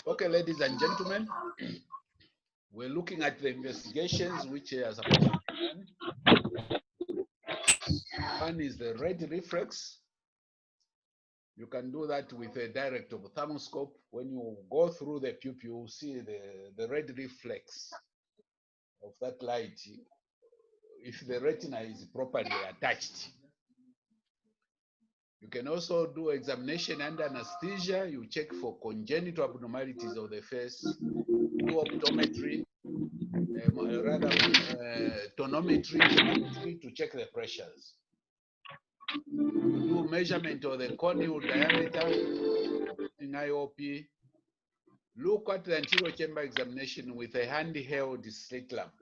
Okay, ladies and gentlemen, we're looking at the investigations which are supposed to be done. One is the red reflex. You can do that with a direct ophthalmoscope. When you go through the pupil, you see the red reflex of that light if the retina is properly attached. You can also do examination under anesthesia. You check for congenital abnormalities of the face, do optometry, tonometry to check the pressures. You do measurement of the corneal diameter in IOP. Look at the anterior chamber examination with a handheld slit lamp.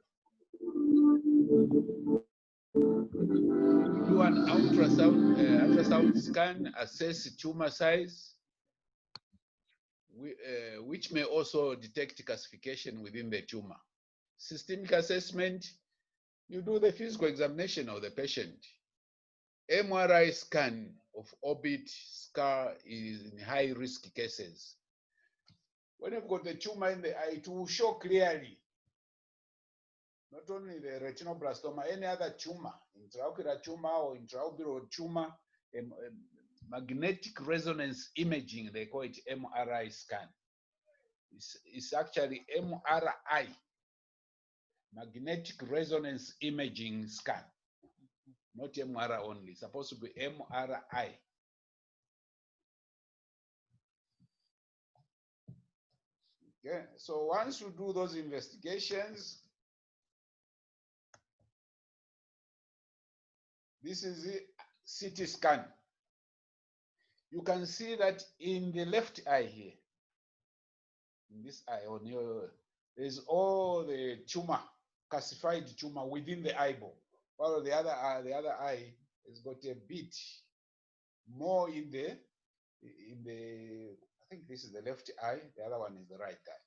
Do an ultrasound scan, assess tumor size, which may also detect calcification within the tumor. Systemic assessment, you do the physical examination of the patient. MRI scan of orbit scar is in high risk cases. When you've got the tumor in the eye, it will show clearly, not only the retinoblastoma, any other tumor, intraocular tumor or intraocular tumor, magnetic resonance imaging, they call it MRI scan. It's actually MRI, magnetic resonance imaging scan, not MRI only. It's supposed to be MRI. Okay, so once you do those investigations, this is the CT scan. You can see that in the left eye here, in this eye on your, there's all the tumor, calcified tumor within the eyeball, while the other eye has got a bit more in the, I think this is the left eye, the other one is the right eye.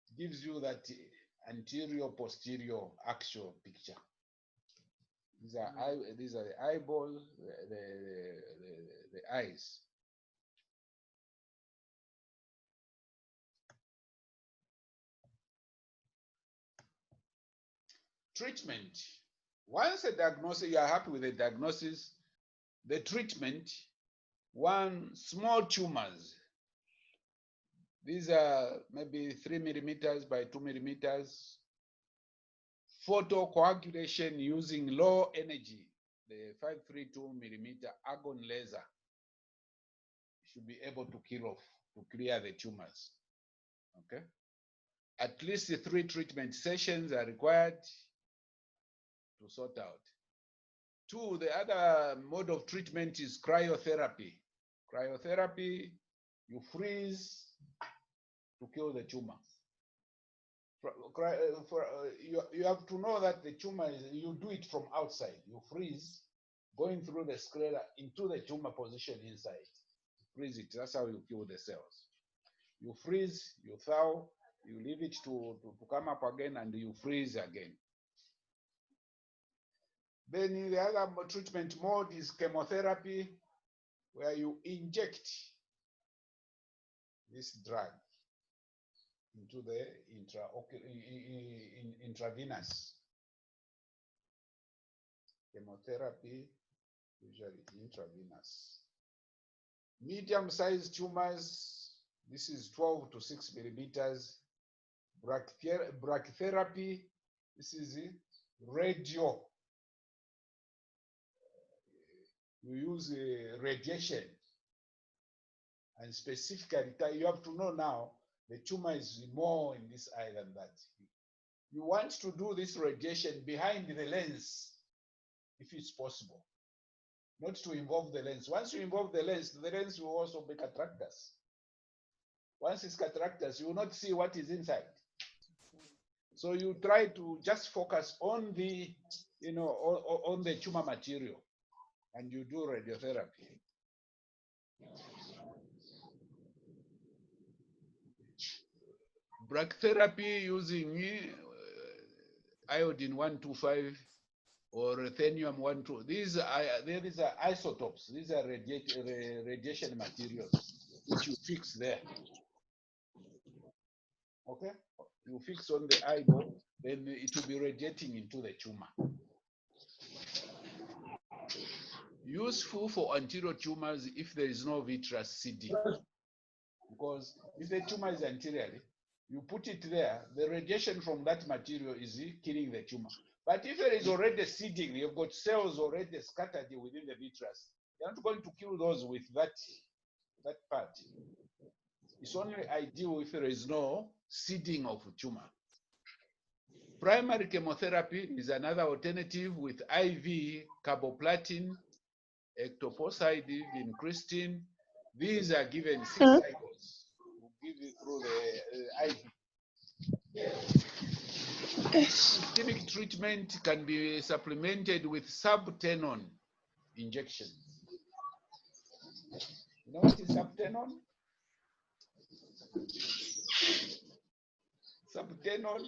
It gives you that anterior posterior axial picture. These are the eyeballs, the eyes. Treatment. Once a diagnosis, you are happy with the diagnosis, the treatment, one, small tumors. These are maybe 3 millimeters by 2 millimeters. Photocoagulation using low energy, the 532 millimeter argon laser should be able to kill off, to clear the tumors. Okay. At least 3 treatment sessions are required to sort out. 2, the other mode of treatment is cryotherapy. Cryotherapy, you freeze to kill the tumor. You have to know that the tumor is, you do it from outside. You freeze, going through the sclera into the tumor position inside. Freeze it, that's how you kill the cells. You freeze, you thaw, you leave it to come up again, and you freeze again. Then the other treatment mode is chemotherapy, where you inject this drug into the intravenous. Chemotherapy, usually intravenous. Medium-sized tumors, this is 12 to 6 millimeters. Brachytherapy, this is radio. You use radiation, and specifically, you have to know now, the tumor is more in this eye than that. You want to do this radiation behind the lens, if it's possible, not to involve the lens. Once you involve the lens will also be cataractous. Once it's cataractous, you will not see what is inside. So you try to just focus on the, on the tumor material, and you do radiotherapy. Brachytherapy using iodine 125 or ruthenium 1,2. These are isotopes. These are radiation materials which you fix there. Okay, you fix on the eyeball, then it will be radiating into the tumor. Useful for anterior tumors if there is no vitreous seeding. Because if the tumor is anteriorly, you put it there, the radiation from that material is killing the tumor. But if there is already seeding, you've got cells already scattered within the vitreous, you're not going to kill those with that part. It's only ideal if there is no seeding of tumor. Primary chemotherapy is another alternative with IV carboplatin, ectoposide, vincristine. These are given 6 cycles. We'll give you through the IV. Systemic treatment can be supplemented with subtenon injections. You know what is subtenon? Subtenon.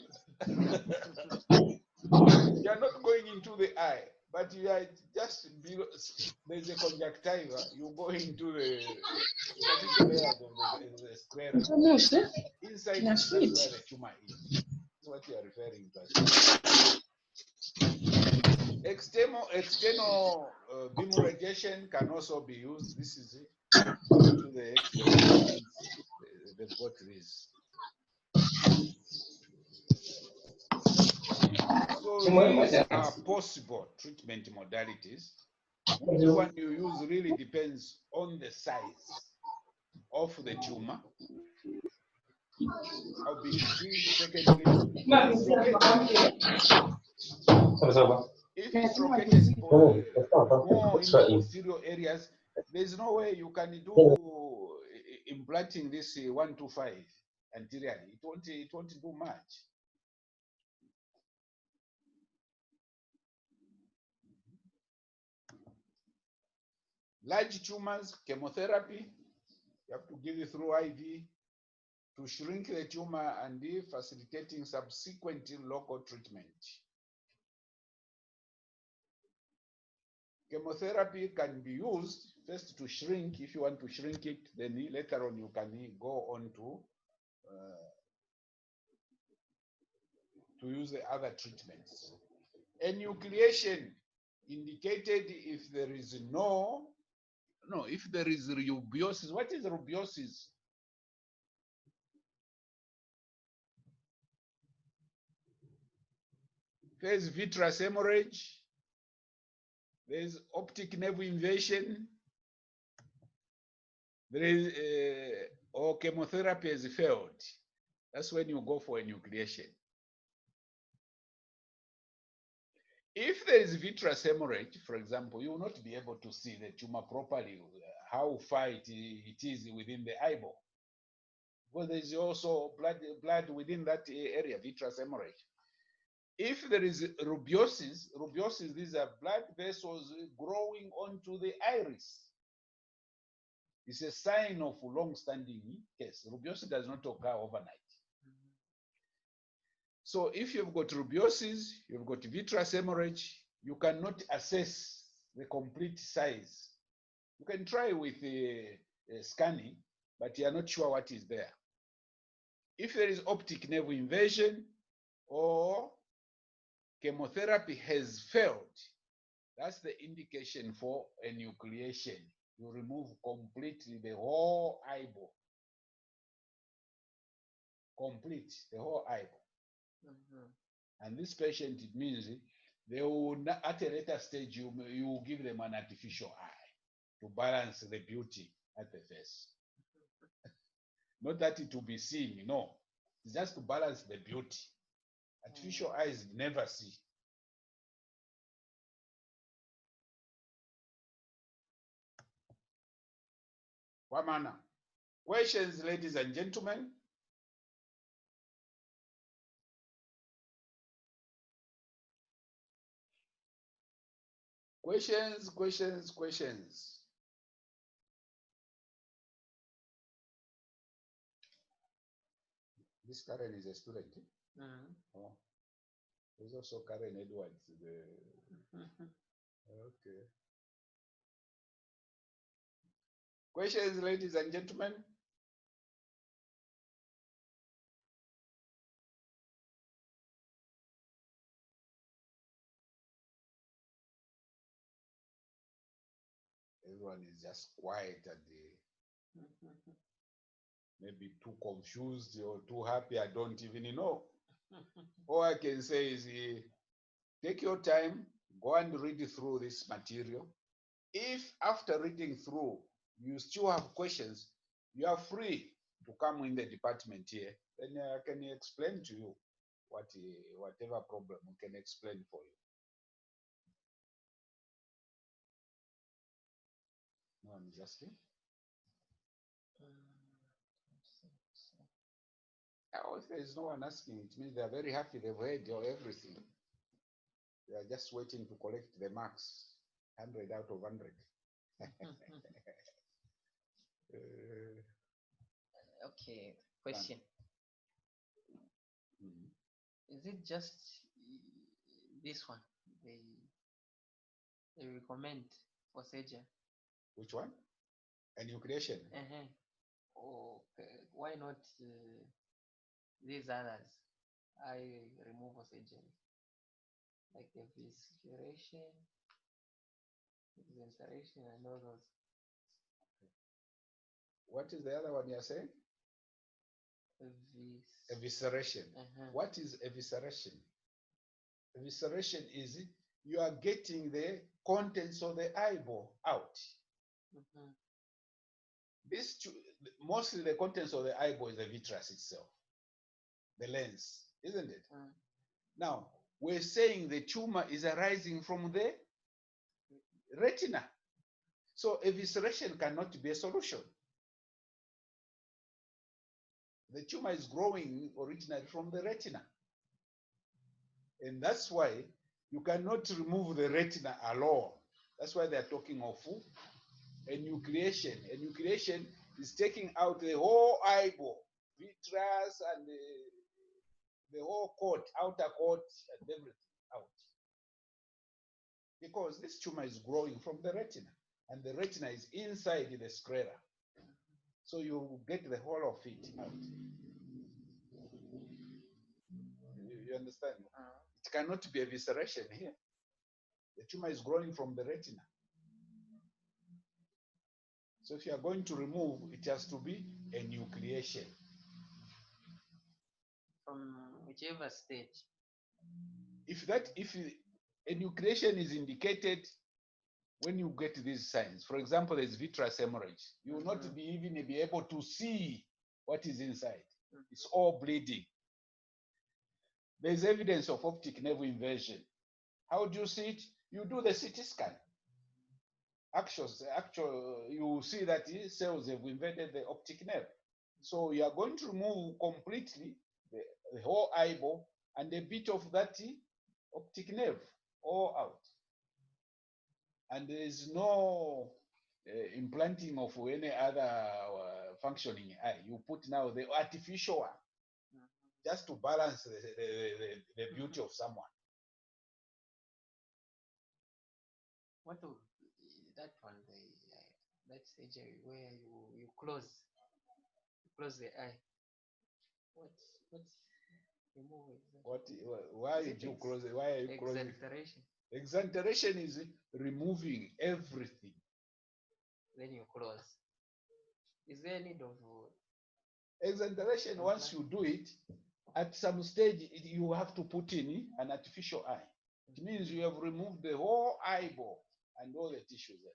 You are not going into the eye, but you are just below. There's a conjunctiva. You go into the superficial layers of the sclera. Inside, that's where the tumor is. That's what you are referring to. External beam radiation can also be used. This is it. To the X-ray. They've got this. So these are possible treatment modalities. Which one you use really depends on the size of the tumor, how big it is. Secondly, if it's located more in the posterior areas, there's no way you can do implanting this 125 anteriorly. It won't do much. Large tumors, chemotherapy, you have to give it through IV to shrink the tumor and facilitating subsequent local treatment. Chemotherapy can be used first to shrink. If you want to shrink it, then later on you can go on to use the other treatments. Enucleation indicated if there is if there is rubiosis. What is rubiosis? There's vitreous hemorrhage. There's optic nerve invasion. There is or chemotherapy has failed. That's when you go for enucleation. If there is vitreous hemorrhage, for example, you will not be able to see the tumor properly, how far it is within the eyeball. Because there is also blood within that area, vitreous hemorrhage. If there is rubiosis, these are blood vessels growing onto the iris. It's a sign of long-standing case. Rubiosis does not occur overnight. So if you've got rubiosis, you've got vitreous hemorrhage, you cannot assess the complete size. You can try with scanning, but you are not sure what is there. If there is optic nerve invasion or chemotherapy has failed, that's the indication for enucleation. You remove completely the whole eyeball. Complete the whole eyeball. And this patient, it means they will, at a later stage, you will give them an artificial eye to balance the beauty at the face. Not that it will be seen, no. It's just to balance the beauty. Artificial eyes never see. Wamana. Questions, ladies and gentlemen? Questions. This Karen is a student. Oh. There's also Karen Edwards. Okay. Questions, ladies and gentlemen? Everyone is just quiet and maybe too confused or too happy. I don't even know. All I can say is take your time, go and read through this material. If after reading through you still have questions, you are free to come in the department here. Then I can explain to you whatever problem we can explain for you. No one is asking. If there is no one asking, it means they are very happy. They've heard everything. They are just waiting to collect the marks, 100 out of 100. Okay, question. Is it just this one they recommend for surgery? Which one? Enucleation. Okay. Why not these others? Eye removal surgery, like the visceration, and all those. What is the other one you're saying? Evisceration. What is evisceration? Evisceration is you are getting the contents of the eyeball out. Mostly the contents of the eyeball is the vitreous itself, the lens, isn't it? Now, we're saying the tumor is arising from the retina. So evisceration cannot be a solution. The tumor is growing originally from the retina. And that's why you cannot remove the retina alone. That's why they're talking of enucleation. Enucleation is taking out the whole eyeball, vitreous and the whole coat, outer coat, and everything out. Because this tumor is growing from the retina, and the retina is inside the sclera. So you get the whole of it out. You understand? It cannot be evisceration here. The tumor is growing from the retina. So if you are going to remove, it has to be enucleation. From whichever stage. If enucleation is indicated when you get these signs, for example, there's vitreous hemorrhage, you will not even be able to see what is inside. It's all bleeding. There's evidence of optic nerve invasion. How do you see it? You do the CT scan. You see that cells have invaded the optic nerve. So you are going to remove completely the whole eyeball and a bit of that optic nerve all out. And there is no implanting of any other functioning eye. You put now the artificial one, just to balance the beauty of someone. What of that one, that surgery where you close the eye? What's removing? Why did you close it? Why are you closing? Exenteration. Exenteration is removing everything. Then you close. Is there a need of exenteration? Once you do it, at some stage you have to put in an artificial eye. It means you have removed the whole eyeball and all the tissues there.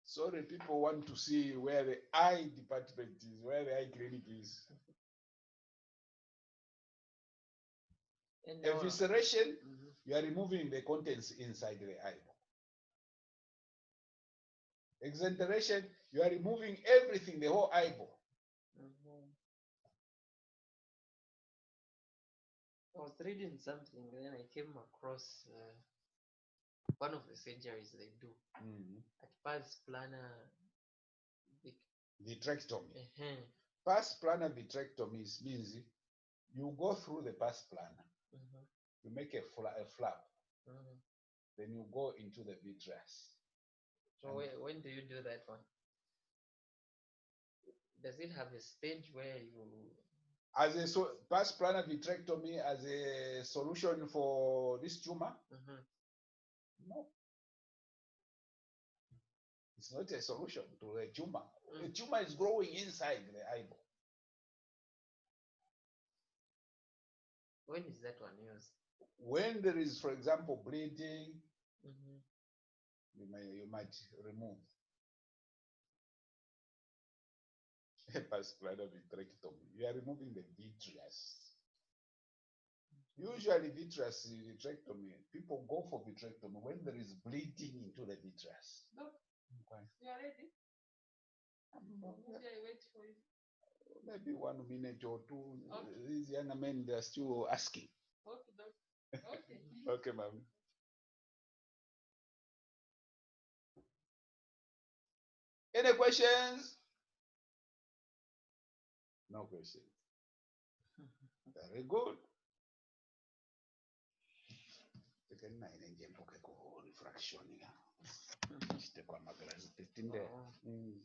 Sorry, people want to see where the eye department is, where the eye clinic is. Evisceration, you are removing the contents inside the eyeball. Exenteration, you are removing everything, the whole eyeball. I was reading something and then I came across one of the surgeries they do at pars plana Vitrectomy. uh-huh. Pars plana vitrectomy means you go through the pars plana, Uh-huh. you make a flap, Uh-huh. then you go into the vitreous. So when do you do that one? Does it have a stage where you As a pars plana vitrectomy as a solution for this tumor? No. It's not a solution to a tumor. A tumor is growing inside the eyeball. When is that one used? When there is, for example, bleeding, you might remove a pars plana vitrectomy. You are removing the vitreous. Usually, vitreous vitrectomy, people go for vitrectomy when there is bleeding into the vitreous. Look, you are ready? Maybe I wait for you. Maybe 1 minute or two. Okay. These young men, they are still asking. Okay, doc. Okay. Okay, ma'am. Any questions? No questions. Very good. Refraction.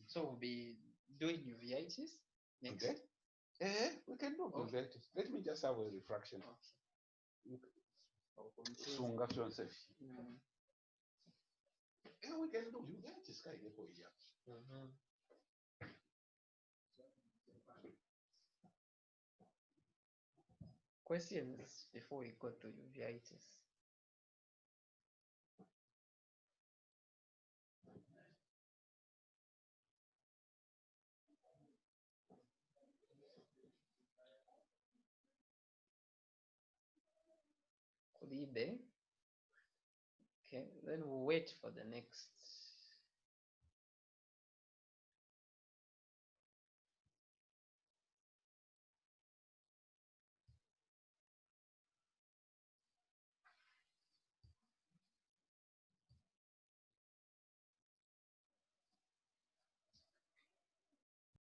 So we'll be doing uveitis next. Okay. We can do uveitis. Let me just have a refraction. Sunga yourself. Yeah, we can do uveitis. Questions before we go to uveitis. Okay, then we'll wait for the next